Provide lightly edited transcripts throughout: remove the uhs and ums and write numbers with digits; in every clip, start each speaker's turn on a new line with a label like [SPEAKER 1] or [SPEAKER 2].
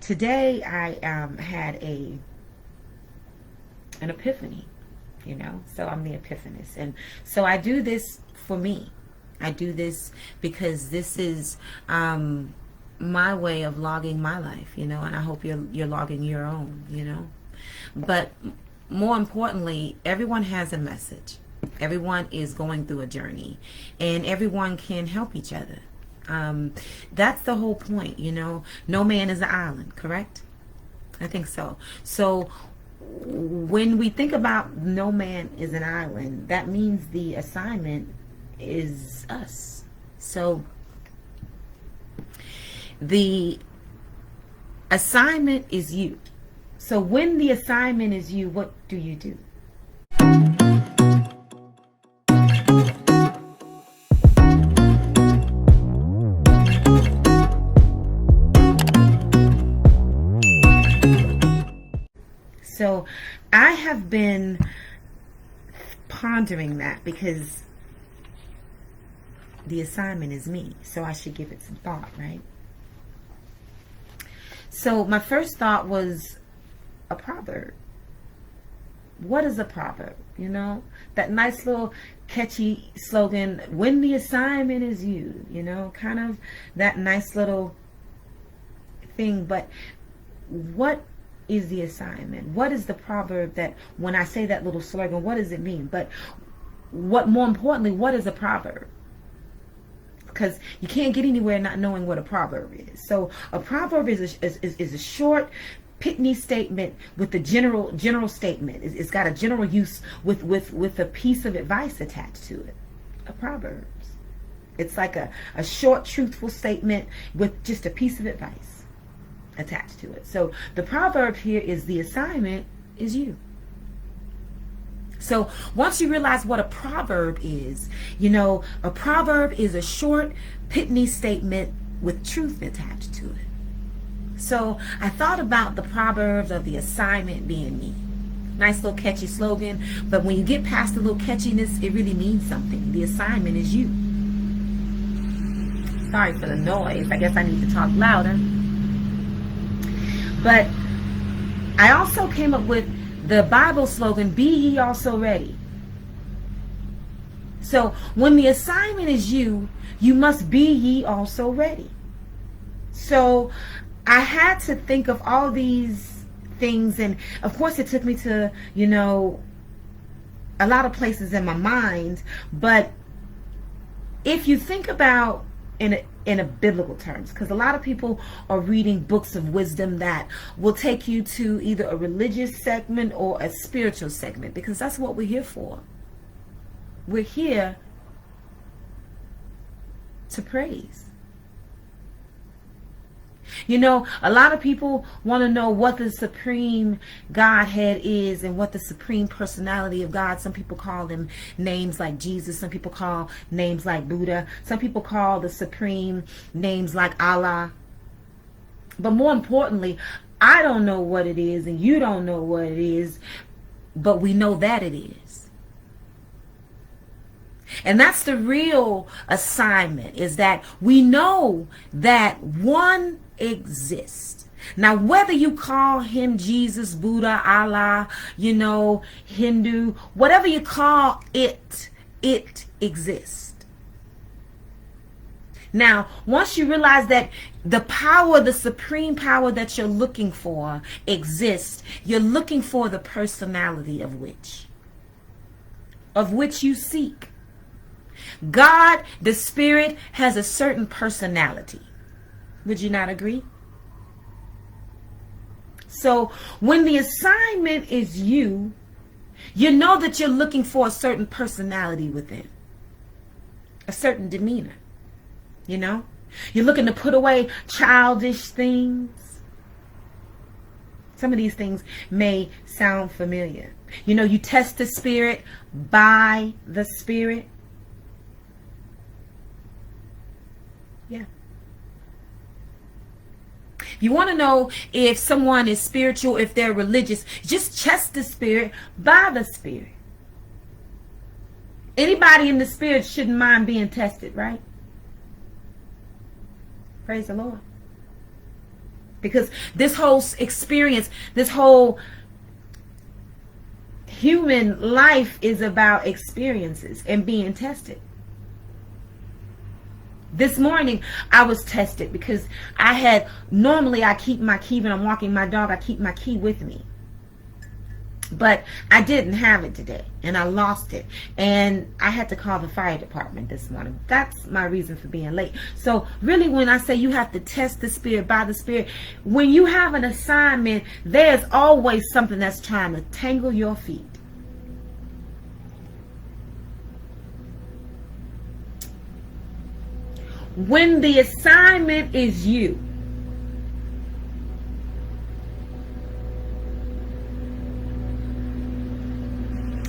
[SPEAKER 1] Today I had an epiphany, so I'm the epiphanist. And so I do this for me. I do this because this is my way of logging my life, and I hope you're logging your own. But more importantly, everyone has a message. Everyone is going through a journey, and everyone can help each other. That's the whole point, No man is an island, correct? I think so. So when we think about no man is an island, that means the assignment is us. So the assignment is you. So when the assignment is you, what do you do? So I have been pondering that because the assignment is me. So I should give it some thought, right? So my first thought was a proverb. What is a proverb? That nice little catchy slogan, when the assignment is you, kind of that nice little thing. But what is the assignment? What is the proverb that when I say that little slogan, what does it mean? But more importantly, what is a proverb? Because you can't get anywhere not knowing what a proverb is. So a proverb is a short, pithy statement with the general statement. It's got a general use with a piece of advice attached to it. A proverb. It's like a short, truthful statement with just a piece of advice attached to it. So the proverb here is the assignment is you. So once you realize what a proverb is, a proverb is a short, pithy statement with truth attached to it. So I thought about the proverbs of the assignment being me. Nice little catchy slogan, but when you get past the little catchiness, it really means something. The assignment is you. Sorry for the noise. I guess I need to talk louder. But I also came up with the Bible slogan, be ye also ready. So when the assignment is you, you must be ye also ready. So I had to think of all these things, and of course it took me to, a lot of places in my mind. But if you think about in a biblical terms, because a lot of people are reading books of wisdom that will take you to either a religious segment or a spiritual segment, because that's what we're here for. We're here to praise. A lot of people want to know what the supreme Godhead is and what the supreme personality of God. Some people call them names like Jesus. Some people call names like Buddha. Some people call the supreme names like Allah. But more importantly, I don't know what it is and you don't know what it is, but we know that it is. And that's the real assignment, is that we know that one exists. Now, whether you call him Jesus, Buddha, Allah, Hindu, whatever you call it, it exists. Now, once you realize that the power, the supreme power that you're looking for exists, you're looking for the personality of which you seek. God, the Spirit, has a certain personality. Would you not agree? So when the assignment is you, you know that you're looking for a certain personality within, a certain demeanor. You're looking to put away childish things. Some of these things may sound familiar. You test the Spirit by the Spirit. Yeah. You want to know if someone is spiritual, if they're religious, just test the Spirit by the Spirit. Anybody in the Spirit shouldn't mind being tested, right? Praise the Lord. Because this whole experience, this whole human life is about experiences and being tested. This morning I was tested because normally I keep my key when I'm walking my dog. I keep my key with me. But I didn't have it today, and I lost it, and I had to call the fire department this morning. That's my reason for being late. So really, when I say you have to test the spirit by the spirit, when you have an assignment, there's always something that's trying to tangle your feet. When the assignment is you,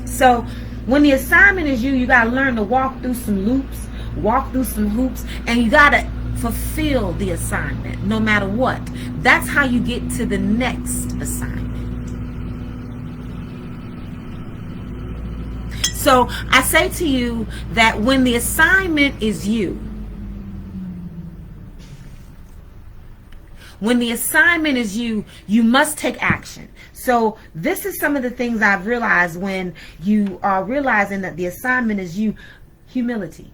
[SPEAKER 1] so when the assignment is you, you got to learn to walk through some loops, walk through some hoops, and you got to fulfill the assignment no matter what. That's how you get to the next assignment. So I say to you that when the assignment is you, when the assignment is you, you must take action. So this is some of the things I've realized when you are realizing that the assignment is you. Humility.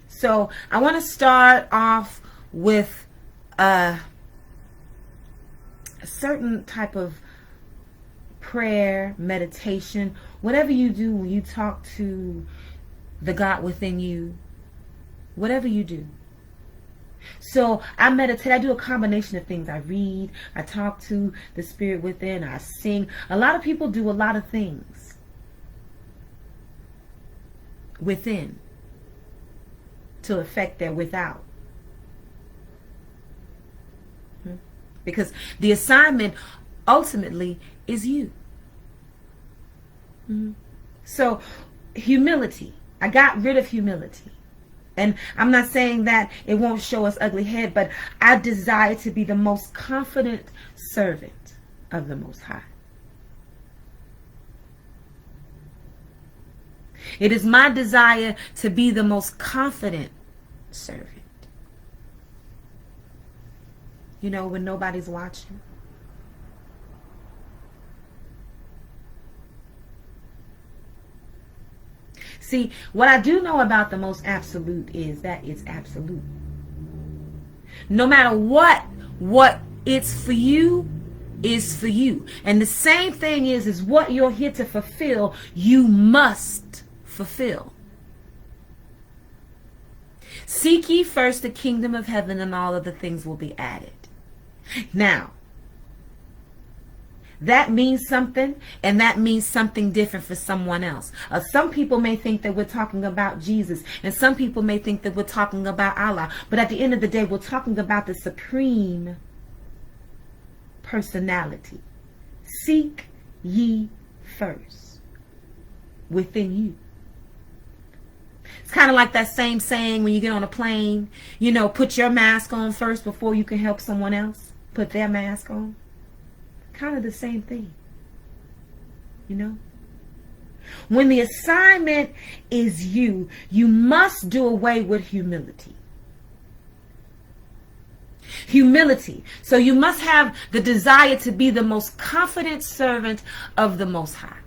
[SPEAKER 1] So I want to start off with a certain type of prayer, meditation, whatever you do when you talk to the God within you, whatever you do. So I meditate. I do a combination of things. I read, I talk to the spirit within, I sing. A lot of people do a lot of things within to affect their without. Because the assignment ultimately is you. So humility. I got rid of humility. And I'm not saying that it won't show us ugly head, but I desire to be the most confident servant of the Most High. It is my desire to be the most confident servant. You know, when nobody's watching. See, what I do know about the most absolute is that it's absolute. No matter what it's for you is for you. And the same thing is what you're here to fulfill, you must fulfill. Seek ye first the kingdom of heaven, and all other things will be added. Now, that means something, and that means something different for someone else. Some people may think that we're talking about Jesus, and some people may think that we're talking about Allah. But at the end of the day, we're talking about the supreme personality. Seek ye first within you. It's kind of like that same saying when you get on a plane, you know, put your mask on first before you can help someone else put their mask on. Kind of the same thing, you know. When the assignment is you, you must do away with humility. Humility. So you must have the desire to be the most confident servant of the Most High.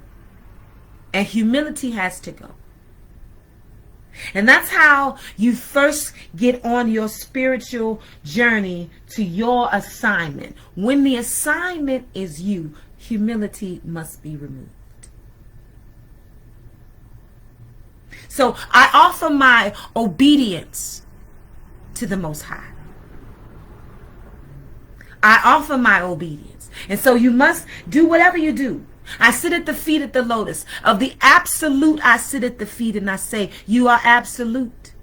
[SPEAKER 1] And humility has to go. And that's how you first get on your spiritual journey to your assignment. When the assignment is you, humility must be removed. So I offer my obedience to the Most High. I offer my obedience. And so you must do whatever you do. I sit at the feet of the lotus. Of the absolute, I sit at the feet and I say, you are absolute.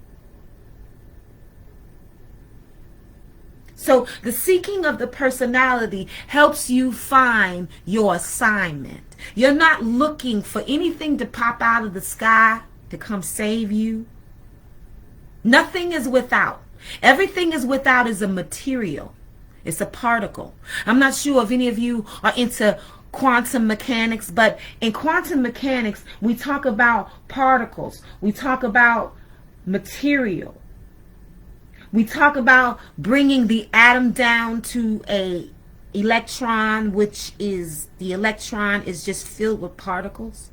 [SPEAKER 1] So the seeking of the personality helps you find your assignment. You're not looking for anything to pop out of the sky to come save you. Nothing is without. Everything is without is a material. It's a particle. I'm not sure if any of you are into quantum mechanics, but in quantum mechanics we talk about particles, we talk about material. We talk about bringing the atom down to a electron, which is, the electron is just filled with particles.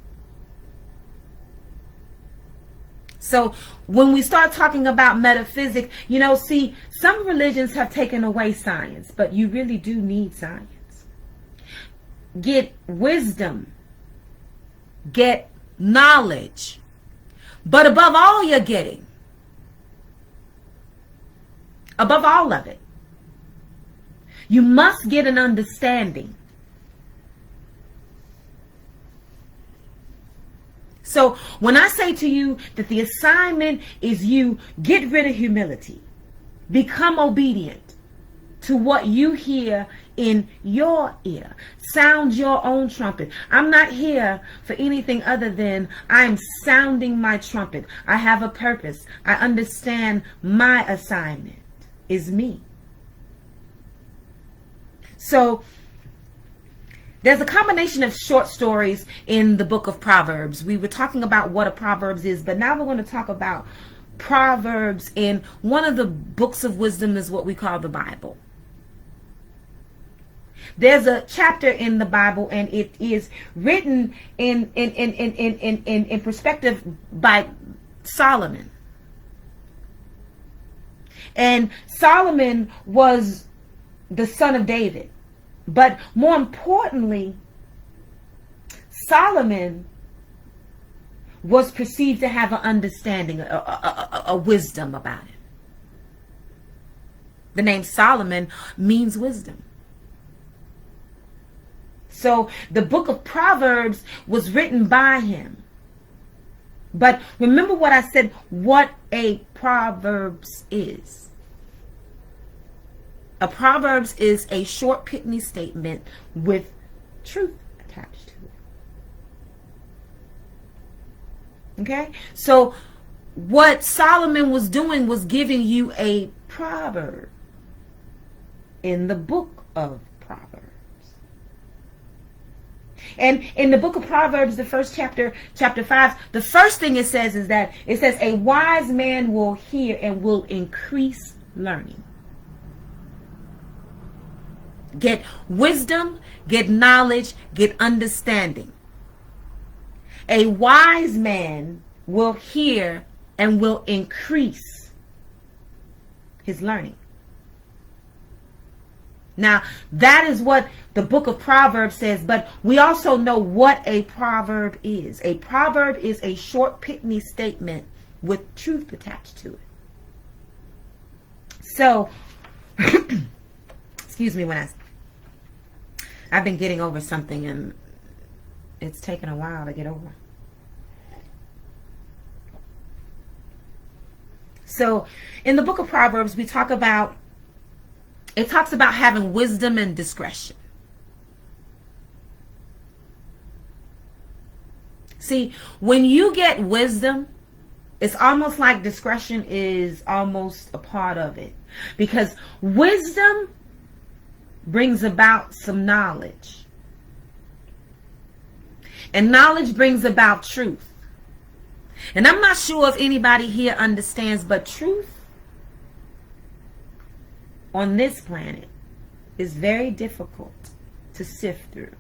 [SPEAKER 1] So when we start talking about metaphysics, you know, see, some religions have taken away science, but you really do need science. Get wisdom, get knowledge, but above all you're getting, above all of it, you must get an understanding. So when I say to you that the assignment is you get rid of humility, become obedient to what you hear in your ear, sound your own trumpet. I'm not here for anything other than I'm sounding my trumpet. I have a purpose. I understand my assignment is me. So there's a combination of short stories in the book of Proverbs. We were talking about what a Proverbs is, but now we're going to talk about Proverbs in one of the books of wisdom is what we call the Bible. There's a chapter in the Bible, and it is written in perspective by Solomon. And Solomon was the son of David. But more importantly, Solomon was perceived to have an understanding, a wisdom about it. The name Solomon means wisdom. So the book of Proverbs was written by him. But remember what I said, what a Proverbs is. A Proverbs is a short pithy statement with truth attached to it. Okay? So what Solomon was doing was giving you a proverb in the book of Proverbs. And in the book of Proverbs, the first chapter 5, the first thing it says is that it says a wise man will hear and will increase learning. Get wisdom, get knowledge, get understanding. A wise man will hear and will increase his learning. Now, that is what the book of Proverbs says, but we also know what a proverb is. A proverb is a short pithy statement with truth attached to it. So, excuse me when I've been getting over something and it's taken a while to get over. So in the book of Proverbs, it talks about having wisdom and discretion. See, when you get wisdom, it's almost like discretion is almost a part of it. Because wisdom brings about some knowledge. And knowledge brings about truth. And I'm not sure if anybody here understands, but truth on this planet is very difficult to sift through.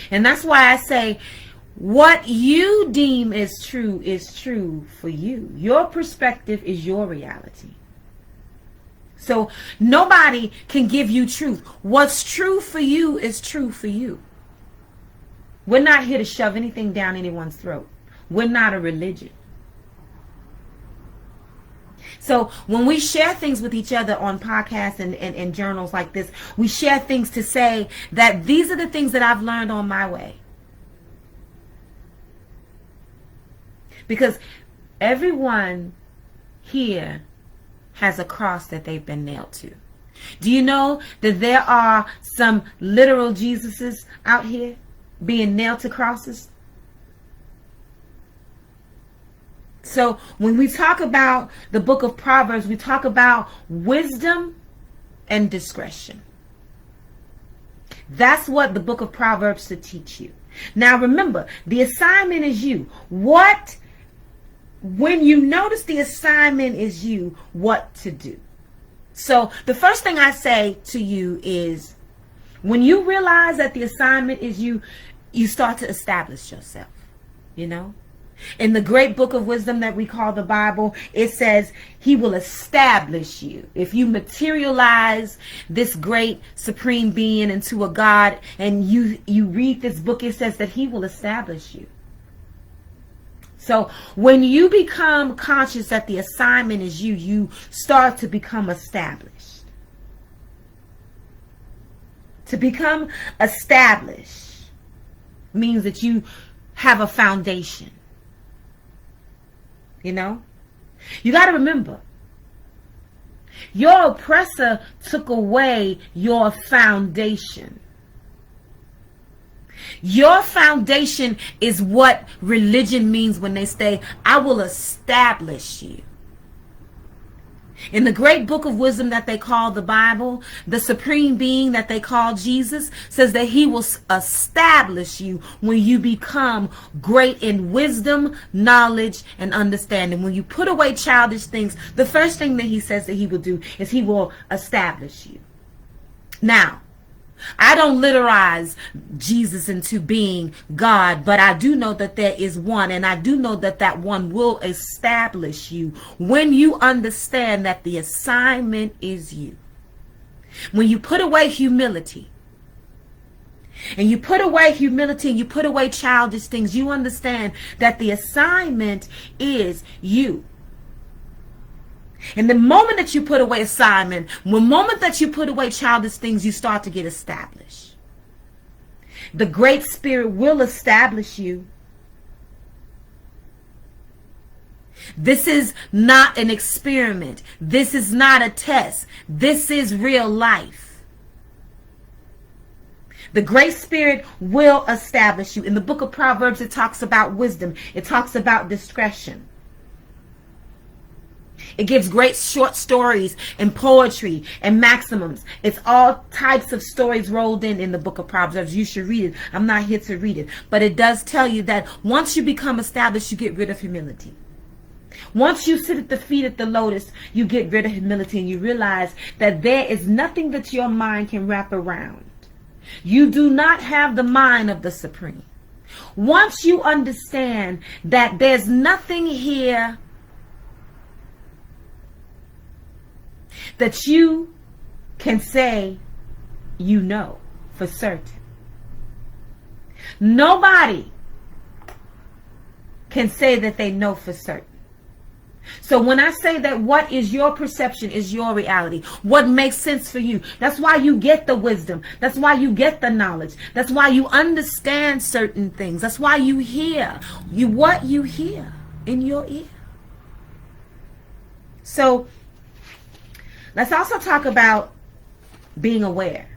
[SPEAKER 1] And that's why I say what you deem is true for you. Your perspective is your reality. So nobody can give you truth. What's true for you is true for you. We're not here to shove anything down anyone's throat. We're not a religion. So when we share things with each other on podcasts and journals like this, we share things to say that these are the things that I've learned on my way. Because everyone here has a cross that they've been nailed to. Do you know that there are some literal Jesuses out here being nailed to crosses? So when we talk about the book of Proverbs, we talk about wisdom and discretion. That's what the book of Proverbs to teach you. Now remember, the assignment is you. What when you notice the assignment is you, what to do. So the first thing I say to you is, when you realize that the assignment is you, you start to establish yourself, you know. In the great book of wisdom that we call the Bible, it says he will establish you. If you materialize this great supreme being into a God, and you read this book, it says that he will establish you. So when you become conscious that the assignment is you, you start to become established. To become established means that you have a foundation. You know, you got to remember, your oppressor took away your foundation. Your foundation is what religion means when they say, I will establish you. In the great book of wisdom that they call the Bible, the supreme being that they call Jesus says that he will establish you when you become great in wisdom, knowledge, and understanding. When you put away childish things, the first thing that he says that he will do is he will establish you. Now, I don't literalize Jesus into being God, but I do know that there is one, and I do know that that one will establish you when you understand that the assignment is you. When you put away humility, and you put away humility, and you put away childish things, you understand that the assignment is you. And the moment that you put away assignment, the moment that you put away childish things, you start to get established. The Great Spirit will establish you. This is not an experiment. This is not a test. This is real life. The Great Spirit will establish you. In the book of Proverbs, it talks about wisdom. It talks about discretion. It gives great short stories and poetry and maxims. It's all types of stories rolled in the book of Proverbs. You should read it. I'm not here to read it. But it does tell you that once you become established, you get rid of humility. Once you sit at the feet of the lotus, you get rid of humility, and you realize that there is nothing that your mind can wrap around. You do not have the mind of the Supreme. Once you understand that there's nothing here that you can say you know for certain. Nobody can say that they know for certain. So when I say that what is your perception is your reality, what makes sense for you, that's why you get the wisdom. That's why you get the knowledge. That's why you understand certain things. That's why you hear what you hear in your ear. So let's also talk about being aware.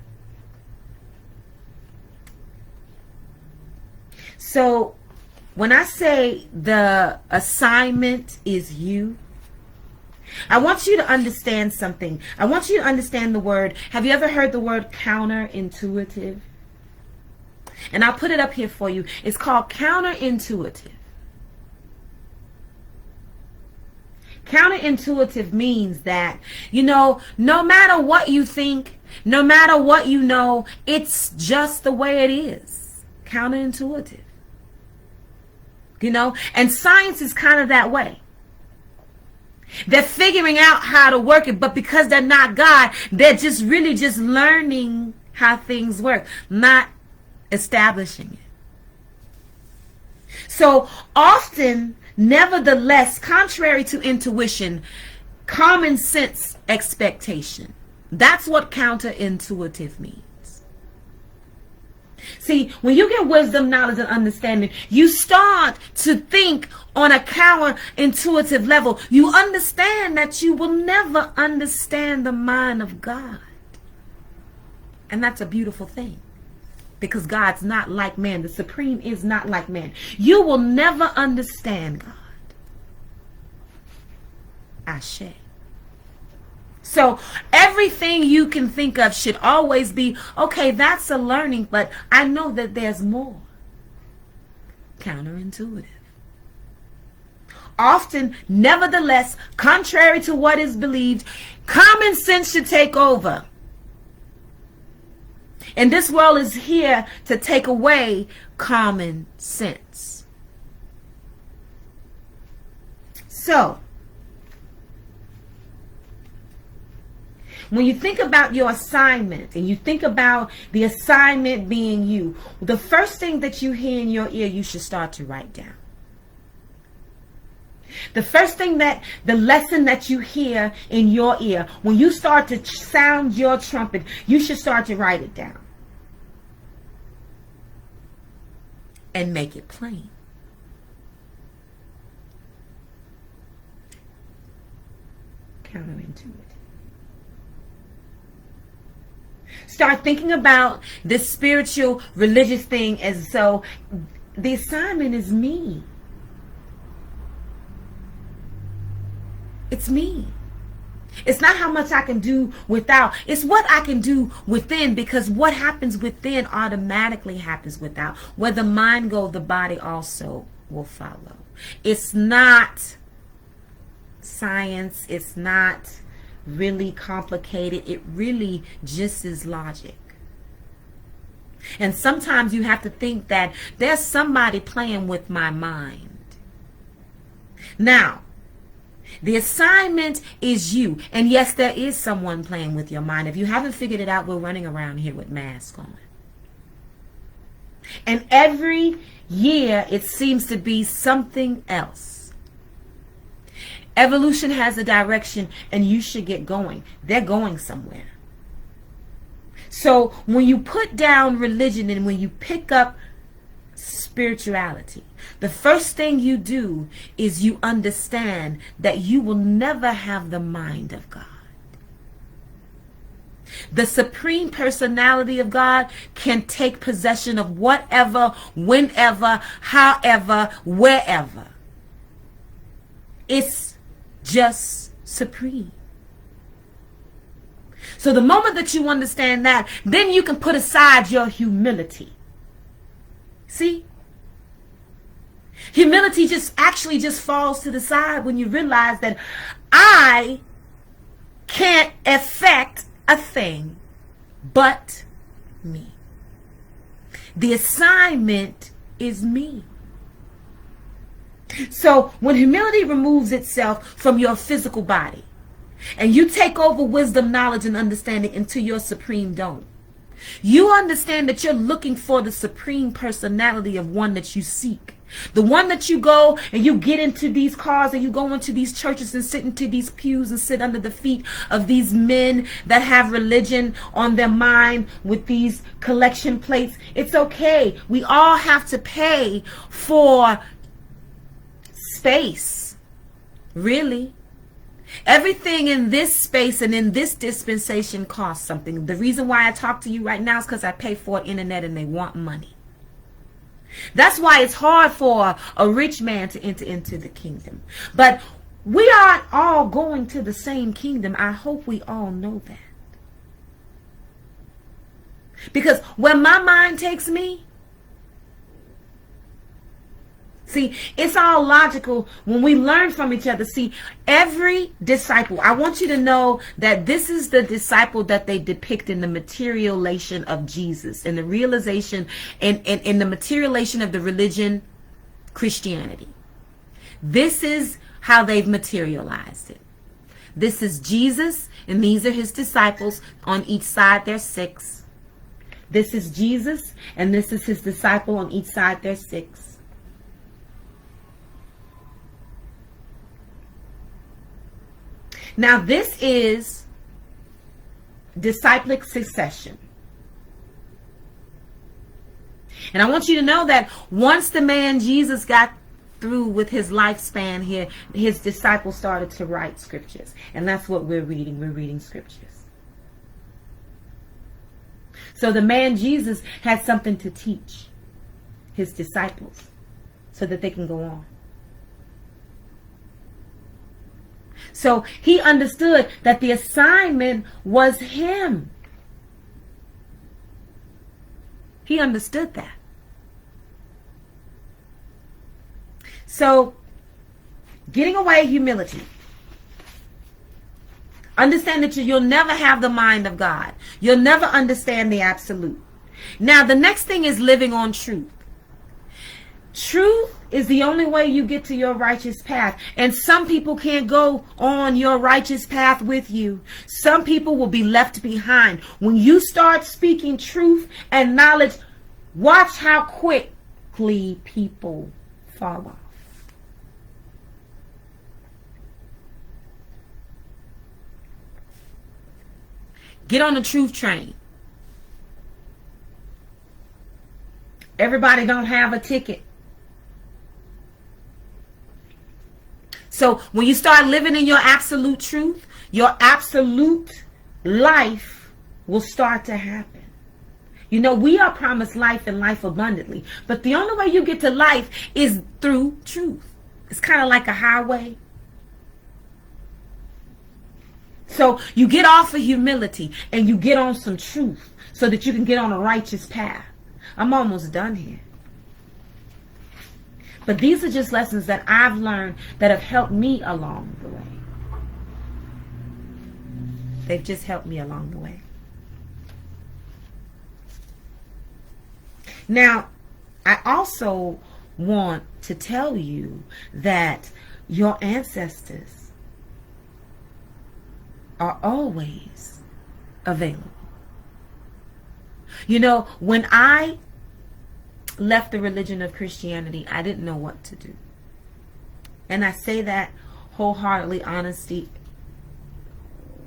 [SPEAKER 1] So when I say the assignment is you, I want you to understand something. I want you to understand the word. Have you ever heard the word counterintuitive? And I'll put it up here for you. It's called counterintuitive. Counterintuitive means that, no matter what you think, no matter what you know, it's just the way it is. Counterintuitive. And science is kind of that way. They're figuring out how to work it, but because they're not God, they're just learning how things work, not establishing it. So often, nevertheless, contrary to intuition, common sense expectation. That's what counterintuitive means. See, when you get wisdom, knowledge, and understanding, you start to think on a counterintuitive level. You understand that you will never understand the mind of God. And that's a beautiful thing. Because God's not like man. The Supreme is not like man. You will never understand God. Ashe. So everything you can think of should always be, okay, that's a learning, but I know that there's more. Counterintuitive. Often, nevertheless, contrary to what is believed, common sense should take over. And this world is here to take away common sense. So, when you think about your assignment and you think about the assignment being you, the first thing that you hear in your ear, you should start to write down. The first thing the lesson that you hear in your ear, when you start to sound your trumpet, you should start to write it down. And make it plain. Counterintuitive. Start thinking about this spiritual, religious thing as though the assignment is me. It's me. It's not how much I can do without. It's what I can do within, because what happens within automatically happens without. Where the mind goes, the body also will follow. It's not science. It's not really complicated. It really just is logic. And sometimes you have to think that there's somebody playing with my mind. Now, the assignment is you. And yes, there is someone playing with your mind. If you haven't figured it out, we're running around here with masks on. And every year, it seems to be something else. Evolution has a direction, and you should get going. They're going somewhere. So when you put down religion and when you pick up spirituality, the first thing you do is you understand that you will never have the mind of God. The supreme personality of God can take possession of whatever, whenever, however, wherever. It's just supreme. So the moment that you understand that, then you can put aside your humility. See? Humility just falls to the side when you realize that I can't affect a thing but me. The assignment is me. So when humility removes itself from your physical body and you take over wisdom, knowledge, and understanding into your supreme dome, you understand that you're looking for the supreme personality of one that you seek. The one that you go and you get into these cars and you go into these churches and sit into these pews and sit under the feet of these men that have religion on their mind with these collection plates. It's okay. We all have to pay for space. Really. Everything in this space and in this dispensation costs something. The reason why I talk to you right now is because I pay for internet and they want money. That's why it's hard for a rich man to enter into the kingdom. But we aren't all going to the same kingdom. I hope we all know that. Because where my mind takes me, see, it's all logical when we learn from each other. See, every disciple, I want you to know that this is the disciple that they depict in the materialization of Jesus, in the realization and in the materialization of the religion Christianity. This is how they've materialized it. This is Jesus, and these are his disciples. On each side, there's 6. This is Jesus, and this is his disciple. On each side, there's 6. Now, this is disciplic succession. And I want you to know that once the man Jesus got through with his lifespan here, his disciples started to write scriptures. And that's what we're reading. We're reading scriptures. So the man Jesus had something to teach his disciples so that they can go on. So he understood that the assignment was him. He understood that. So Getting away, humility. Understand that you'll never have the mind of God. You'll never understand the absolute. Now, the next thing is living on truth. Truth is the only way you get to your righteous path. And some people can't go on your righteous path with you. Some people will be left behind. When you start speaking truth and knowledge, watch how quickly people fall off. Get on the truth train. Everybody don't have a ticket. So when you start living in your absolute truth, your absolute life will start to happen. You know, we are promised life and life abundantly. But the only way you get to life is through truth. It's kind of like a highway. So you get off of humility and you get on some truth so that you can get on a righteous path. I'm almost done here. But these are just lessons that I've learned that have helped me along the way. They've just helped me along the way. Now, I also want to tell you that your ancestors are always available. You know, when I left the religion of Christianity, I didn't know what to do. And I say that wholeheartedly, honesty,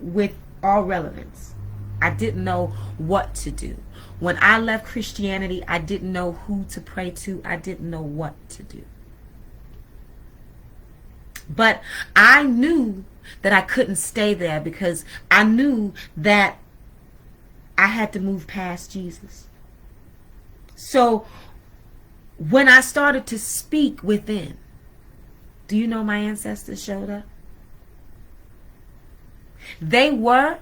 [SPEAKER 1] with all relevance. I didn't know what to do. When I left Christianity, I didn't know who to pray to. I didn't know what to do. But I knew that I couldn't stay there because I knew that I had to move past Jesus. So when I started to speak within, do you know my ancestors showed up? They were,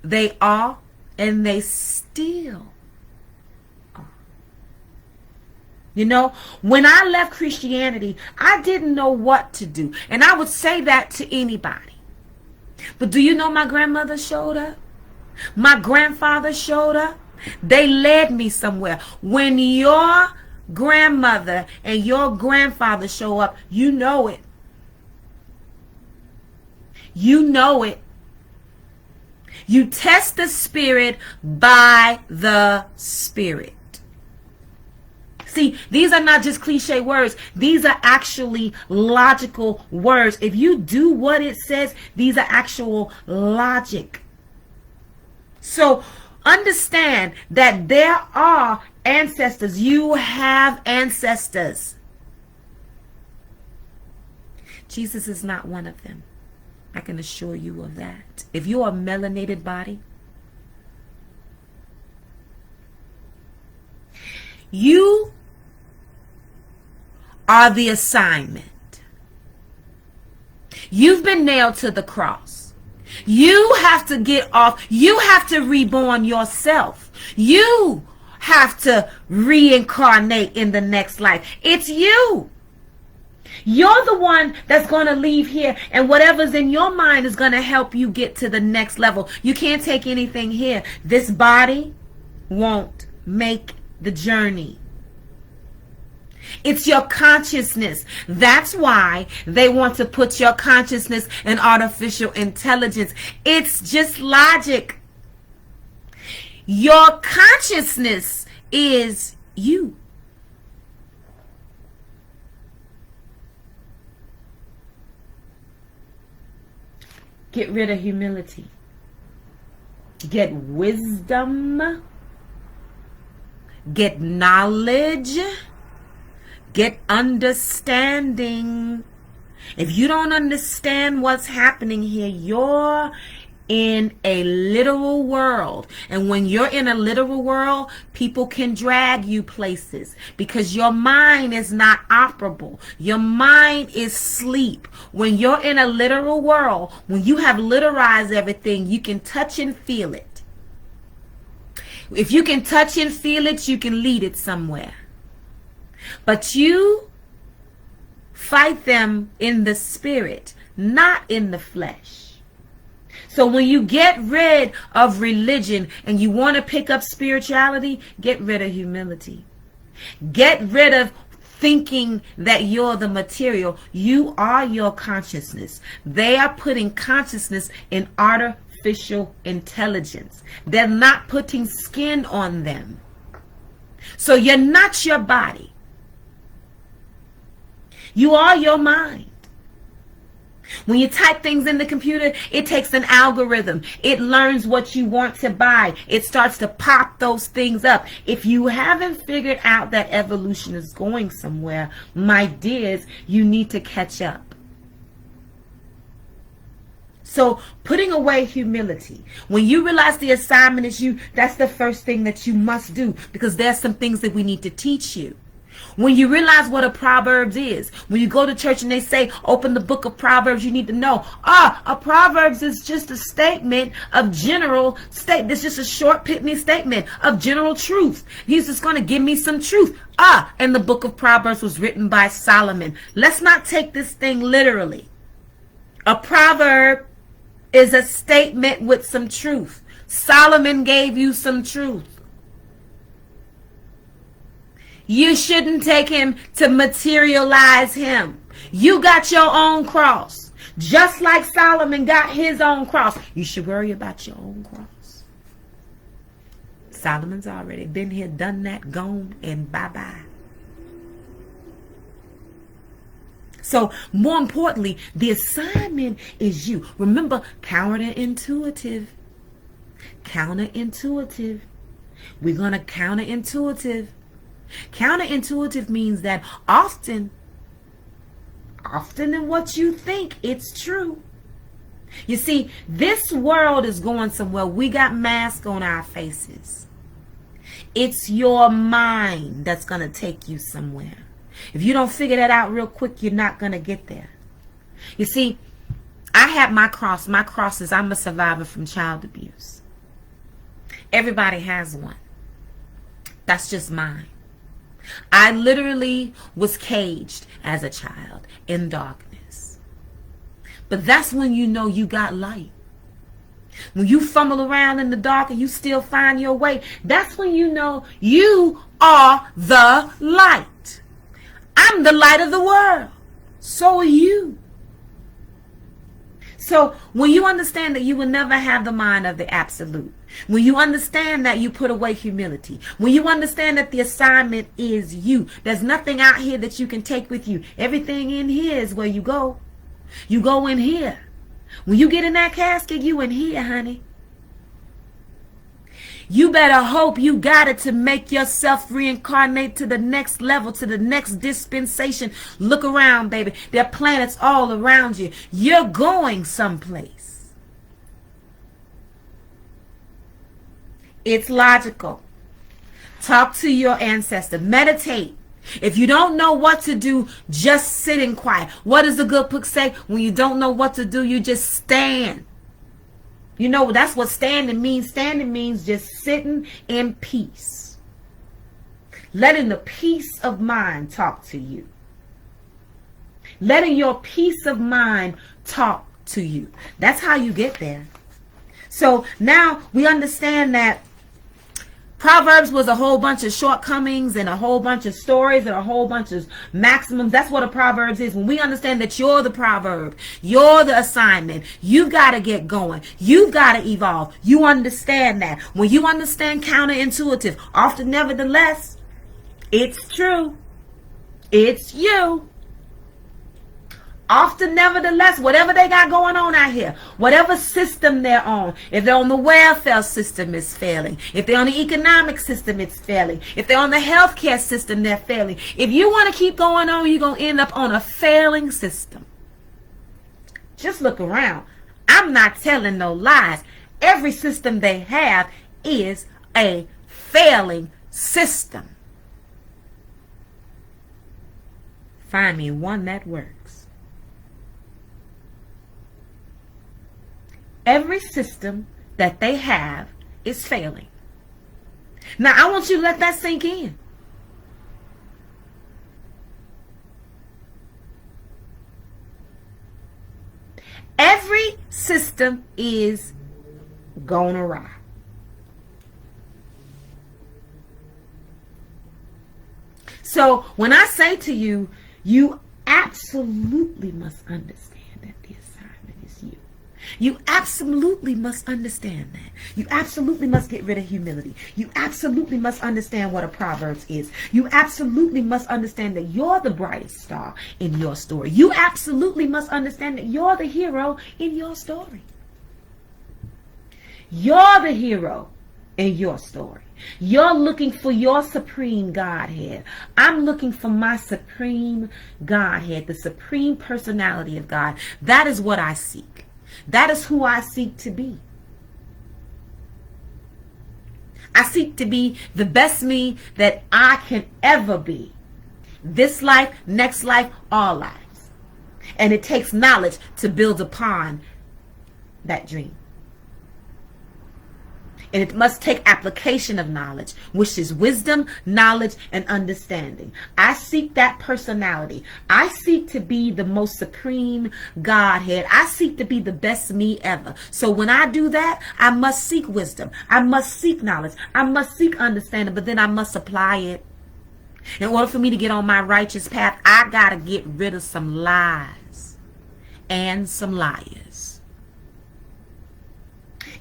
[SPEAKER 1] they are, and they still are. You know, when I left Christianity, I didn't know what to do. And I would say that to anybody. But do you know my grandmother showed up? My grandfather showed up. They led me somewhere. When your grandmother and your grandfather show up, you know it. You know it. You test the spirit by the spirit. See, these are not just cliche words. These are actually logical words. If you do what it says, these are actual logic. So understand that there are ancestors. You have ancestors. Jesus is not one of them. I can assure you of that. If you're a melanated body, you are the assignment. You've been nailed to the cross. You have to get off. You have to reborn yourself. You have to reincarnate in the next life. It's you. You're the one that's going to leave here, and whatever's in your mind is going to help you get to the next level. You can't take anything here. This body won't make the journey. It's your consciousness. That's why they want to put your consciousness in artificial intelligence. It's just logic. Your consciousness is you. Get rid of humility. Get wisdom. Get knowledge. Get understanding. If you don't understand what's happening here, you're in a literal world. And when you're in a literal world, people can drag you places because your mind is not operable. Your mind is sleep. When you're in a literal world, when you have literalized everything, you can touch and feel it. If you can touch and feel it, you can lead it somewhere. But you Fight them in the spirit, not in the flesh. So when you get rid of religion and you want to pick up spirituality, get rid of humility. Get rid of thinking that you're the material. You are your consciousness. They are putting consciousness in artificial intelligence. They're not putting skin on them. So you're not your body. You are your mind. When you type things in the computer, it takes an algorithm. It learns what you want to buy. It starts to pop those things up. If you haven't figured out that evolution is going somewhere, my dears, you need to catch up. So putting away humility. When you realize the assignment is you, that's the first thing that you must do, because there's some things that we need to teach you. When you realize what a Proverbs is, when you go to church and they say, open the book of Proverbs, you need to know, a Proverbs is just a statement of general state. It's just a short pithy statement of general truth. He's just going to give me some truth. And the book of Proverbs was written by Solomon. Let's not take this thing literally. A proverb is a statement with some truth. Solomon gave you some truth. You shouldn't take him to materialize him. You got your own cross. Just like Solomon got his own cross. You should worry about your own cross. Solomon's already been here, done that, gone, and bye-bye. So, more importantly, the assignment is you. Remember, counterintuitive. Counterintuitive. We're going to counterintuitive. Counterintuitive means that often in what you think, it's true. You see, this world is going somewhere. We got masks on our faces. It's your mind that's going to take you somewhere. If you don't figure that out real quick, you're not going to get there. You see, I have my cross. My cross is I'm a survivor from child abuse. Everybody has one. That's just mine. I literally was caged as a child in darkness. But that's when you know you got light. When you fumble around in the dark and you still find your way, that's when you know you are the light. I'm the light of the world. So are you. So when you understand that you will never have the mind of the absolute, when you understand that you put away humility, when you understand that the assignment is you, there's nothing out here that you can take with you. Everything in here is where you go. You go in here. When you get in that casket, you in here, honey. You better hope you got it to make yourself reincarnate to the next level, to the next dispensation. Look around, baby. There are planets all around you. You're going someplace. It's logical. Talk to your ancestor. Meditate. If you don't know what to do, just sit in quiet. What does the good book say? When you don't know what to do, you just stand. You know, that's what standing means. Standing means just sitting in peace. Letting the peace of mind talk to you. Letting your peace of mind talk to you. That's how you get there. So now we understand that Proverbs was a whole bunch of shortcomings and a whole bunch of stories and a whole bunch of maximums. That's what a Proverbs is. When we understand that you're the proverb, you're the assignment, you've got to get going. You've got to evolve. You understand that. When you understand counterintuitive, often nevertheless, it's true. It's you. Often, nevertheless, whatever they got going on out here, whatever system they're on, if they're on the welfare system, it's failing. If they're on the economic system, it's failing. If they're on the healthcare system, they're failing. If you want to keep going on, you're going to end up on a failing system. Just look around. I'm not telling no lies. Every system they have is a failing system. Find me one that works. Every system that they have is failing. Now, I want you to let that sink in. Every system is gone awry. So when I say to you, you absolutely must understand that the assignment is you. You absolutely must understand that. You absolutely must get rid of humility. You absolutely must understand what a Proverbs is. You absolutely must understand that you're the brightest star in your story. You absolutely must understand that you're the hero in your story. You're the hero in your story. You're looking for your supreme Godhead. I'm looking for my supreme Godhead, the supreme personality of God. That is what I seek. That is who I seek to be. I seek to be the best me that I can ever be. This life, next life, all lives. And it takes knowledge to build upon that dream. And it must take application of knowledge, which is wisdom, knowledge, and understanding. I seek that personality. I seek to be the most supreme Godhead. I seek to be the best me ever. So when I do that, I must seek wisdom. I must seek knowledge. I must seek understanding, but then I must apply it. In order for me to get on my righteous path, I got to get rid of some lies and some liars.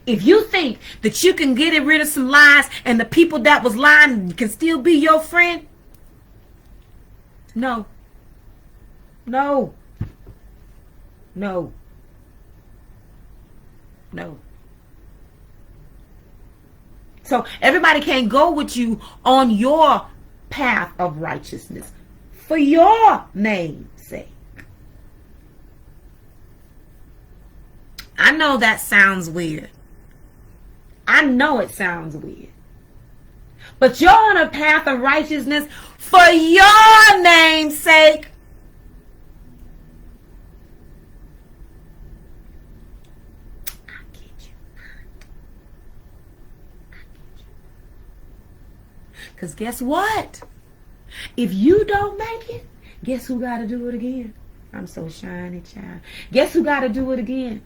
[SPEAKER 1] If you think that you can get rid of some lies and the people that was lying can still be your friend, no. No. No. No. So everybody can't go with you on your path of righteousness for your name's sake. I know that sounds weird. I know it sounds weird. But you're on a path of righteousness for your name's sake. I get you. Because guess what? If you don't make it, guess who got to do it again? I'm so shiny, child. Guess who got to do it again?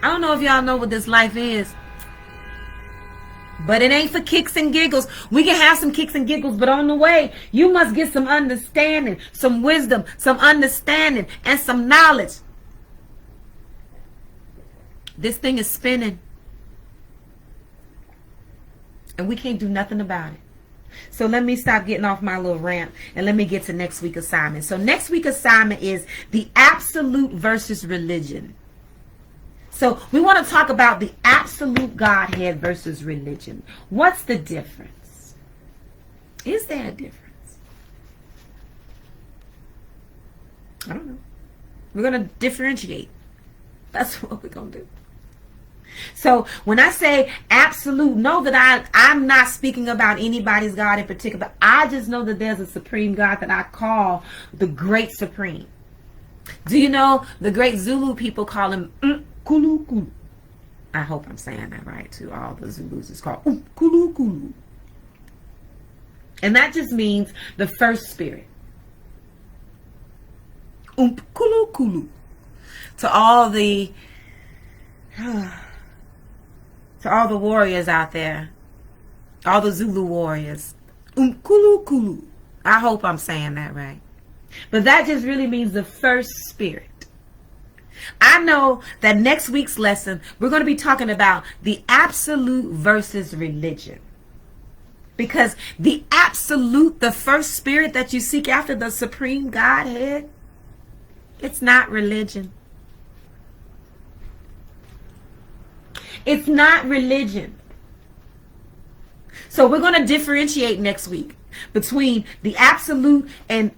[SPEAKER 1] I don't know if y'all know what this life is, but it ain't for kicks and giggles. We can have some kicks and giggles, but on the way, you must get some understanding, some wisdom, some understanding, and some knowledge. This thing is spinning, and we can't do nothing about it. So let me stop getting off my little rant, and let me get to next week's assignment. So next week's assignment is the absolute versus religion. So we want to talk about the absolute Godhead versus religion. What's the difference? Is there a difference? I don't know. We're going to differentiate. That's what we're going to do. So when I say absolute, know that I'm not speaking about anybody's God in particular. I just know that there's a supreme God that I call the Great Supreme. Do you know the great Zulu people call him Kulu Kulu? I hope I'm saying that right too. All the Zulus is called Kulu Kulu. And that just means the first spirit. Kulu Kulu. To all the warriors out there, all the Zulu warriors, Kulu Kulu. I hope I'm saying that right. But that just really means the first spirit. I know that next week's lesson, we're going to be talking about the absolute versus religion. Because the absolute, the first spirit that you seek after, the supreme Godhead, it's not religion. It's not religion. So we're going to differentiate next week between the absolute and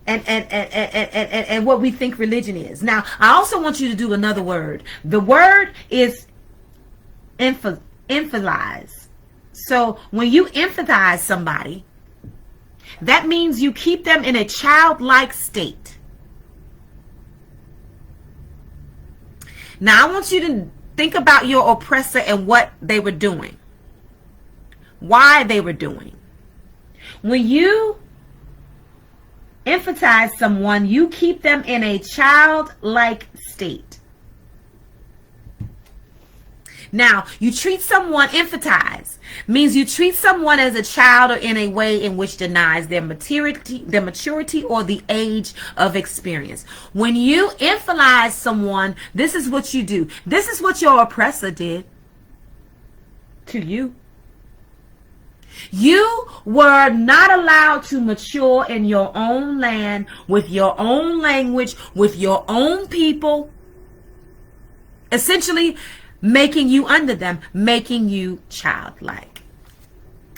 [SPEAKER 1] what we think religion is. Now, I also want you to do another word. The word is emphasize. So when you empathize somebody, that means you keep them in a childlike state. Now, I want you to think about your oppressor and what they were doing. why they were doing. When you emphasize someone, you keep them in a childlike state. Now, you treat someone, emphasize means you treat someone as a child or in a way in which denies their maturity or the age of experience. When you emphasize someone, this is what you do. This is what your oppressor did to you. You were not allowed to mature in your own land, with your own language, with your own people, essentially making you under them, making you childlike.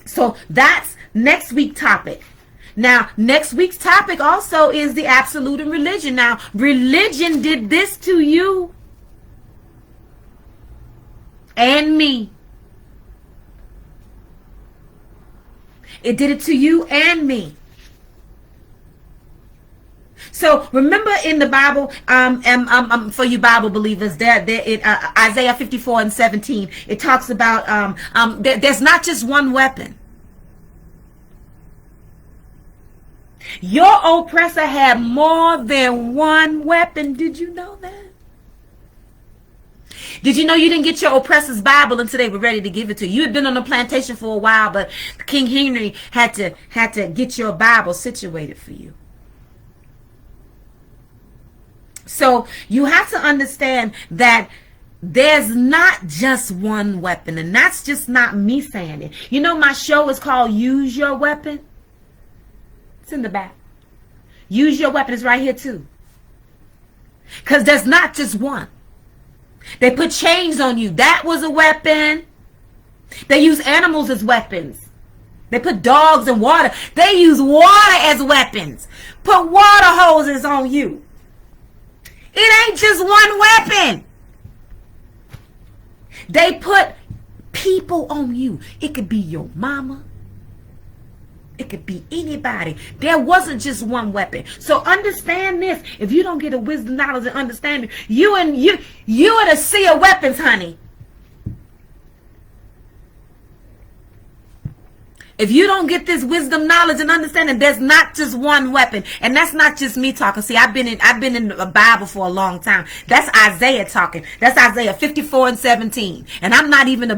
[SPEAKER 1] So that's next week's topic. Now, next week's topic also is the absolute in religion. Now, religion did this to you and me. It did it to you and me. So remember in the Bible, for you Bible believers, Isaiah 54:17, it talks about there's not just one weapon. Your oppressor had more than one weapon. Did you know that? Did you know you didn't get your oppressor's Bible until they were ready to give it to you? You had been on the plantation for a while, but King Henry had to get your Bible situated for you. So you have to understand that there's not just one weapon, and that's just not me saying it. You know, my show is called Use Your Weapon. It's in the back. Use Your Weapon is right here too. Because there's not just one. They put chains on you. That was a weapon. They use animals as weapons. They put dogs in water. They use water as weapons. Put water hoses on you. It ain't just one weapon. They put people on you. It could be your mama. It could be anybody. There wasn't just one weapon. So understand this. If you don't get a wisdom, knowledge, and understanding, you in a sea of weapons, honey. If you don't get this wisdom, knowledge, and understanding, there's not just one weapon. And that's not just me talking. See, I've been in the Bible for a long time. That's Isaiah talking. That's Isaiah 54:17. And I'm not even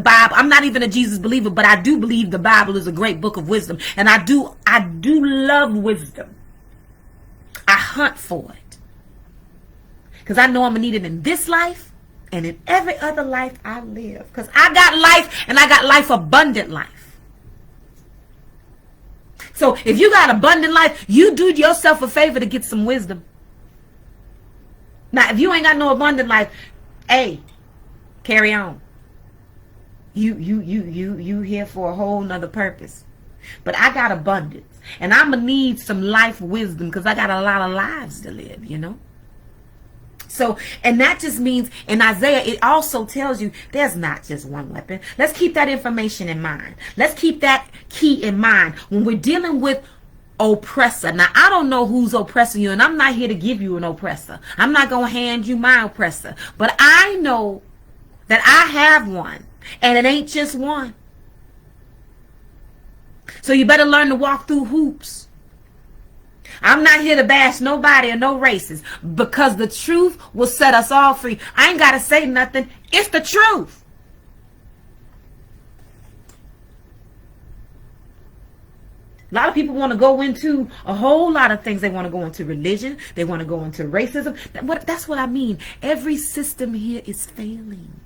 [SPEAKER 1] a Jesus believer, but I do believe the Bible is a great book of wisdom. And I do love wisdom. I hunt for it. Because I know I'm going to need it in this life and in every other life I live. Because I got life, and I got life, abundant life. So if you got abundant life, you do yourself a favor to get some wisdom. Now, if you ain't got no abundant life, hey, carry on. You here for a whole nother purpose. But I got abundance, and I'm gonna need some life wisdom because I got a lot of lives to live, you know. So, and that just means in Isaiah, it also tells you there's not just one weapon. Let's keep that information in mind. Let's keep that key in mind when we're dealing with oppressor. Now, I don't know who's oppressing you, and I'm not here to give you an oppressor. I'm not going to hand you my oppressor. But I know that I have one, and it ain't just one. So you better learn to walk through hoops. I'm not here to bash nobody or no races, because the truth will set us all free. I ain't got to say nothing. It's the truth. A lot of people want to go into a whole lot of things. They want to go into religion. They want to go into racism. That's what I mean. Every system here is failing.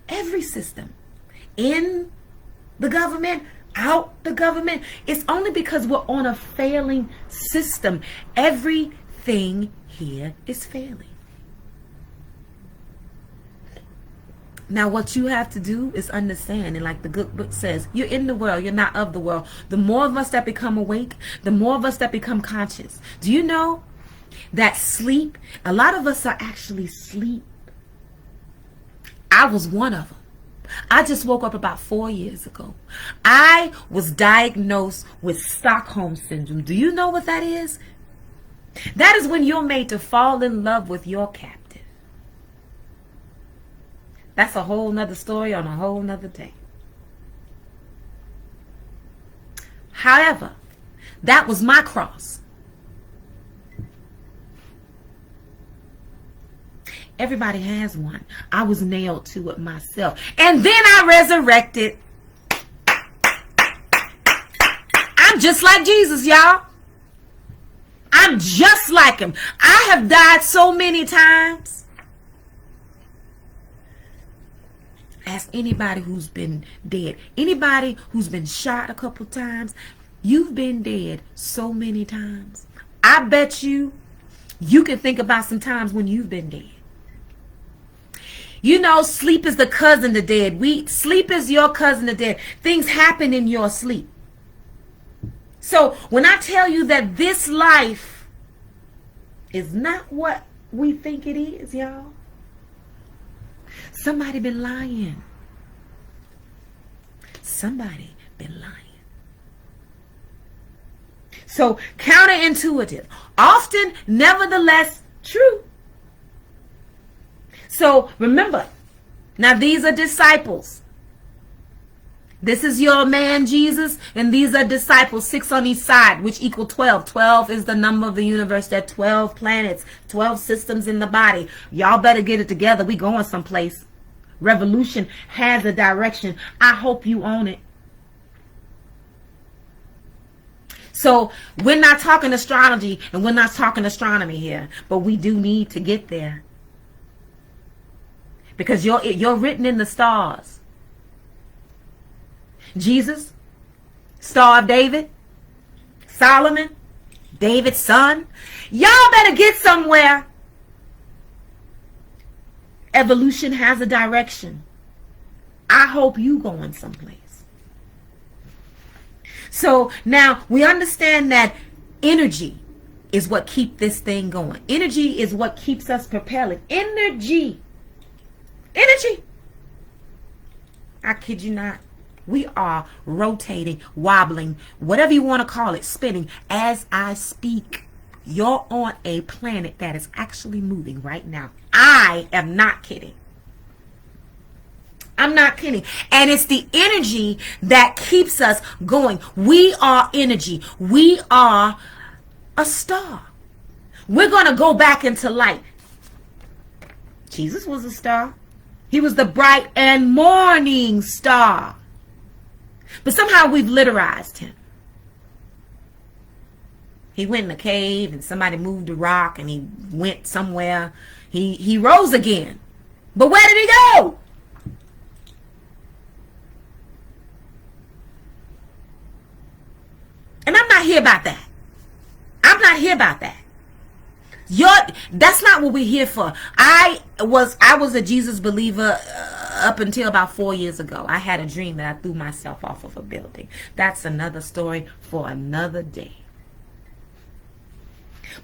[SPEAKER 1] Every system. In the government, out the government. It's only because we're on a failing system. Everything here is failing. Now, what you have to do is understand, and like the good book says, you're in the world, you're not of the world. The more of us that become awake, the more of us that become conscious. Do you know that sleep, a lot of us are actually asleep? I was one of them. I just woke up about 4 years ago. I was diagnosed with Stockholm Syndrome. Do you know what that is? That is when you're made to fall in love with your captive. That's a whole nother story on a whole nother day. However, that was my cross. Everybody has one. I was nailed to it myself. And then I resurrected. I'm just like Jesus, y'all. I'm just like him. I have died so many times. Ask anybody who's been dead. Anybody who's been shot a couple times. You've been dead so many times. I bet you can think about some times when you've been dead. You know, sleep is the cousin to dead. Sleep is your cousin to dead. Things happen in your sleep. So when I tell you that this life is not what we think it is, y'all, somebody been lying. Somebody been lying. So counterintuitive, often, nevertheless, true. So remember, now these are disciples. This is your man Jesus, and these are disciples, 6 on each side, which equal 12. 12 is the number of the universe. There are 12 planets, 12 systems in the body. Y'all better get it together. We going someplace. Revolution has a direction. I hope you own it. So we're not talking astrology and we're not talking astronomy here, but we do need to get there. Because you're written in the stars. Jesus, Star of David, Solomon, David's son. Y'all better get somewhere. Evolution has a direction. I hope you going someplace. So now we understand that energy is what keeps this thing going. Energy is what keeps us propelling. Energy. I kid you not. We are rotating, wobbling, whatever you want to call it, spinning as I speak. You're on a planet that is actually moving right now. I am not kidding. I'm not kidding. And it's the energy that keeps us going. We are energy. We are a star. We're going to go back into light. Jesus was a star. He was the bright and morning star. But somehow we've literized him. He went in a cave and somebody moved a rock and he went somewhere. He rose again. But where did he go? And I'm not here about that. I'm not here about that. That's not what we're here for. I was a Jesus believer up until about 4 years ago. I had a dream that I threw myself off of a building. That's another story for another day.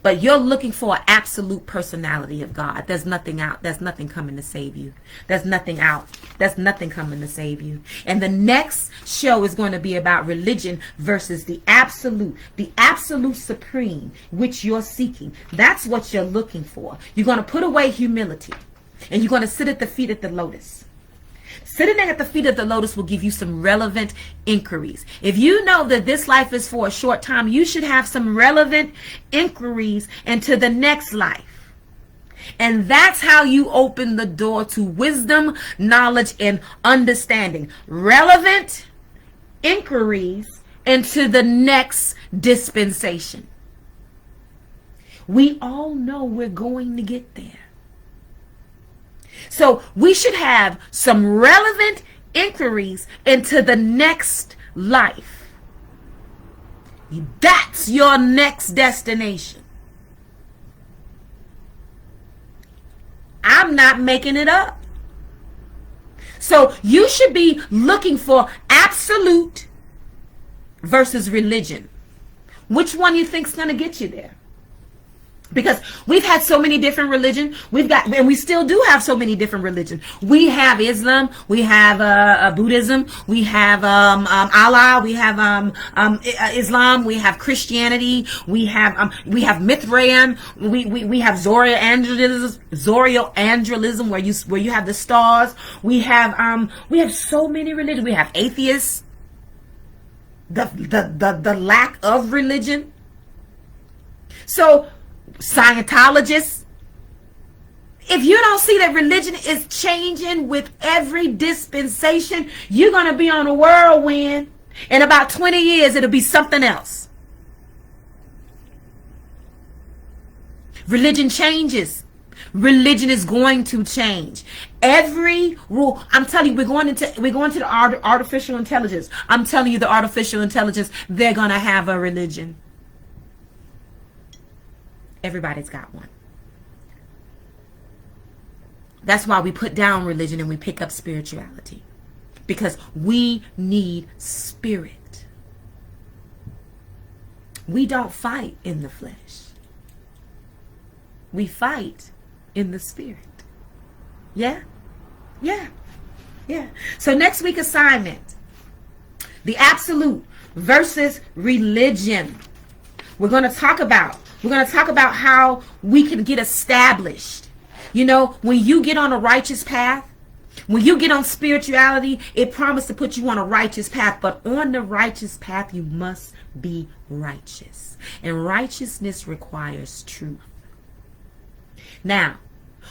[SPEAKER 1] But you're looking for an absolute personality of God. There's nothing out. There's nothing coming to save you. There's nothing out. There's nothing coming to save you. And the next show is going to be about religion versus the absolute supreme, which you're seeking. That's what you're looking for. You're going to put away humility and you're going to sit at the feet of the lotus. Sitting at the feet of the lotus will give you some relevant inquiries. If you know that this life is for a short time, you should have some relevant inquiries into the next life. And that's how you open the door to wisdom, knowledge, and understanding. Relevant inquiries into the next dispensation. We all know we're going to get there. So we should have some relevant inquiries into the next life. That's your next destination. I'm not making it up. So you should be looking for absolute versus religion. Which one you think is going to get you there? Because we've had so many different religions. And we still do have so many different religions. We have Islam. We have Buddhism. We have Allah. We have Islam. We have Christianity. We have Mithraism. We have Zoroastrianism, where you have the stars. We have so many religions. We have atheists. the lack of religion. So Scientologists, if you don't see that religion is changing with every dispensation, you're going to be on a whirlwind. In about 20 years, it'll be something else. Religion changes. Religion is going to change. Every rule, I'm telling you, we're going to the artificial intelligence. I'm telling you, the artificial intelligence, they're going to have a religion. Everybody's got one. That's why we put down religion and we pick up spirituality. Because we need spirit. We don't fight in the flesh. We fight in the spirit. Yeah? Yeah. Yeah. So next week assignment. The absolute versus religion. We're going to talk about how we can get established. You know, when you get on a righteous path, when you get on spirituality, it promises to put you on a righteous path. But on the righteous path, you must be righteous. And righteousness requires truth. Now,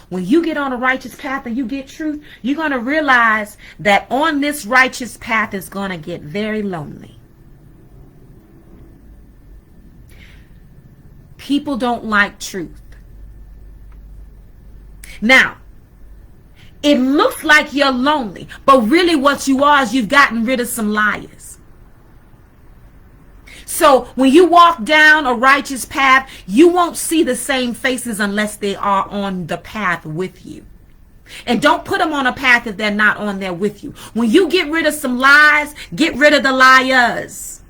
[SPEAKER 1] when you get on a righteous path and you get truth, you're going to realize that on this righteous path is going to get very lonely. People don't like truth. Now, it looks like you're lonely, but really what you are is you've gotten rid of some liars. So when you walk down a righteous path, you won't see the same faces unless they are on the path with you. And don't put them on a path if they're not on there with you. When you get rid of some lies, get rid of the liars.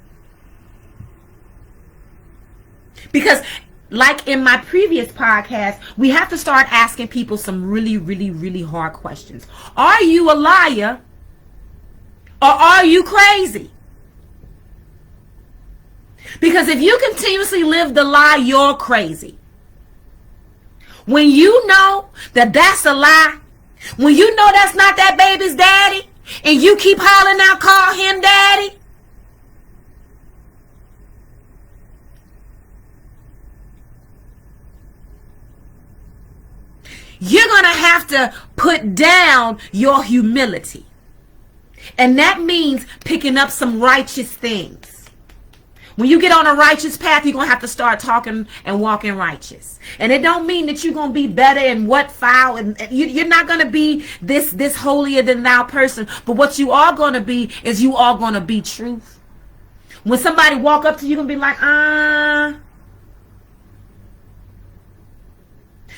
[SPEAKER 1] Because like in my previous podcast, we have to start asking people some really, really, really hard questions. Are you a liar or are you crazy? Because if you continuously live the lie, you're crazy. When you know that that's a lie, when you know that's not that baby's daddy, and you keep hollering out, call him daddy, you're going to have to put down your humility. And that means picking up some righteous things. When you get on a righteous path, you're going to have to start talking and walking righteous. And it don't mean that you're going to be better in what foul. And you're not going to be this holier than thou person. But what you are going to be is you are going to be truth. When somebody walk up to you, you're going to be like,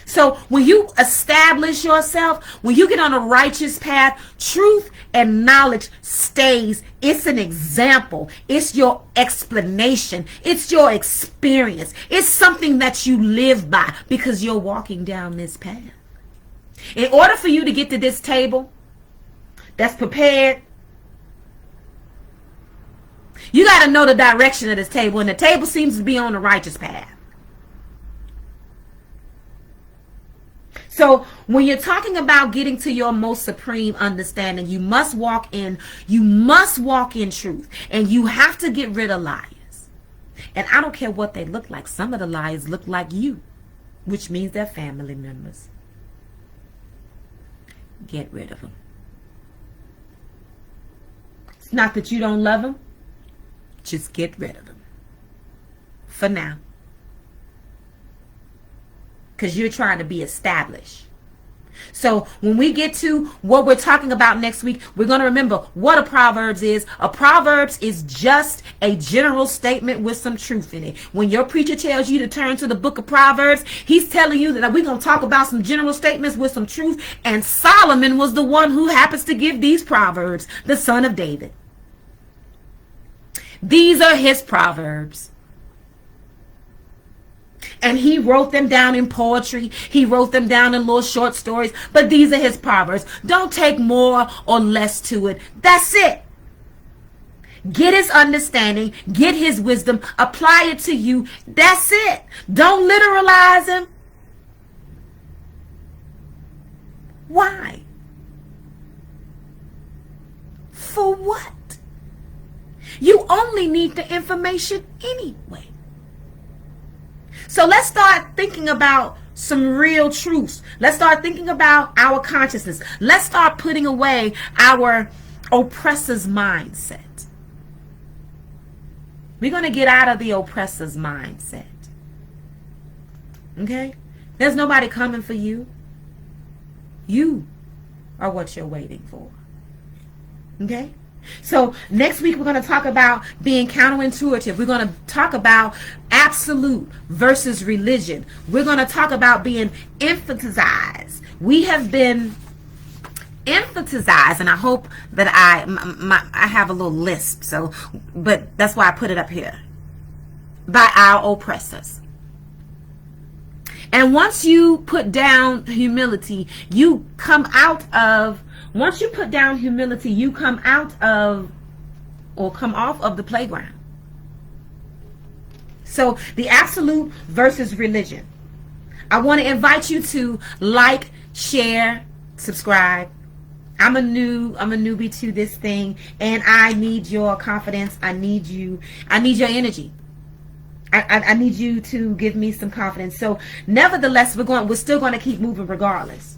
[SPEAKER 1] So when you establish yourself, when you get on a righteous path, truth and knowledge stays. It's an example. It's your explanation. It's your experience. It's something that you live by because you're walking down this path. In order for you to get to this table that's prepared, you got to know the direction of this table. And the table seems to be on the righteous path. So when you're talking about getting to your most supreme understanding, you must walk in truth, and you have to get rid of liars. And I don't care what they look like. Some of the liars look like you, which means they're family members. Get rid of them. It's not that you don't love them. Just get rid of them. For now. Because you're trying to be established. So when we get to what we're talking about next week, we're going to remember what a Proverbs is. A Proverbs is just a general statement with some truth in it. When your preacher tells you to turn to the book of Proverbs, he's telling you that we're going to talk about some general statements with some truth. And Solomon was the one who happens to give these Proverbs, the son of David. These are his Proverbs. And he wrote them down in poetry. He wrote them down in little short stories. But these are his Proverbs. Don't take more or less to it. That's it. Get his understanding. Get his wisdom. Apply it to you. That's it. Don't literalize him. Why? For what? You only need the information anyway. So let's start thinking about some real truths. Let's start thinking about our consciousness. Let's start putting away our oppressor's mindset. We're going to get out of the oppressor's mindset. Okay? There's nobody coming for you. You are what you're waiting for. Okay? So next week we're going to talk about being counterintuitive. We're going to talk about absolute versus religion. We're going to talk about being emphasized. We have been emphasized, and I hope that I have a little lisp. So, but that's why I put it up here. By our oppressors. And once you put down humility, you come out of. Once you put down humility, you come out of, or come off of the playground. So the absolute versus religion. I want to invite you to like, share, subscribe. I'm a newbie to this thing, and I need your confidence. I need your energy. I need you to give me some confidence. So nevertheless, we're still going to keep moving regardless.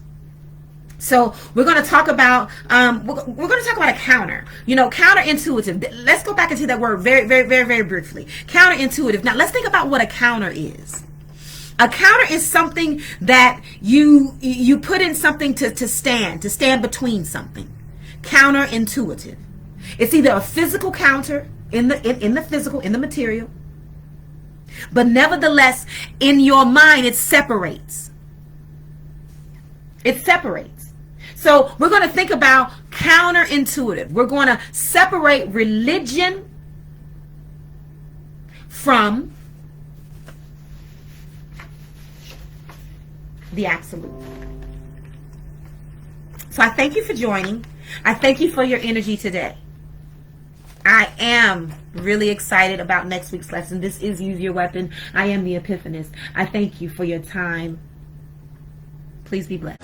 [SPEAKER 1] So we're going to talk about we're going to talk about a counter. Counterintuitive. Let's go back into that word very, very, very, very briefly. Counterintuitive. Now let's think about what a counter is. A counter is something that you put in something to stand between something. Counterintuitive. It's either a physical counter in the physical, in the material, but nevertheless in your mind it separates. It separates. So we're going to think about counterintuitive. We're going to separate religion from the absolute. So I thank you for joining. I thank you for your energy today. I am really excited about next week's lesson. This is Use Your Weapon. I am the Epiphanist. I thank you for your time. Please be blessed.